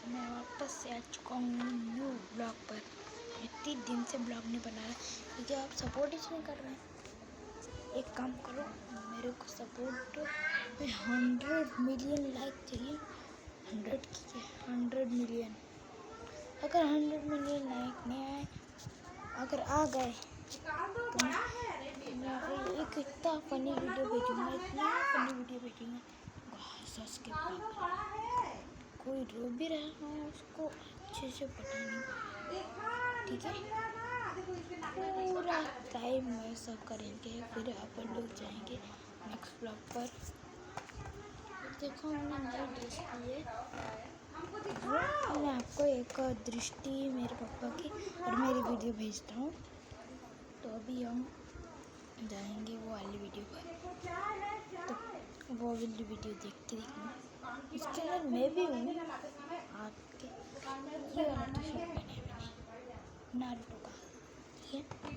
मैं वापस से आ चुका हूँ न्यू ब्लॉग पर। इतने दिन से ब्लॉग नहीं बना रहा क्योंकि आप सपोर्ट ही नहीं कर रहे हैं। एक काम करो, मेरे को सपोर्ट में 100 मिलियन लाइक चाहिए। 100 मिलियन। अगर 100 मिलियन लाइक नहीं आए, अगर आ गए तो मैं एक इतना फनी वीडियो भेजूँगा, इतना फनी वीडियो भेजूँगा हंस के पागल। कोई रो भी रहा हो उसको अच्छे से पता नहीं, ठीक है। पूरा टाइम वैसा करेंगे, फिर अपन लोग जाएंगे नेक्स्ट ब्लॉग पर। देखो हमने नई ड्रेस की है, मैं आपको एक दृष्टि मेरे पापा की और मेरी वीडियो भेजता हूँ। तो अभी हम जाएंगे वो वाली वीडियो पर, तो वो वाली वीडियो देखते देखना। इसके अंदर मैं भी हूँ आपके, ये वाला टी शर्ट पहने मैंने नारुतो का, ठीक है।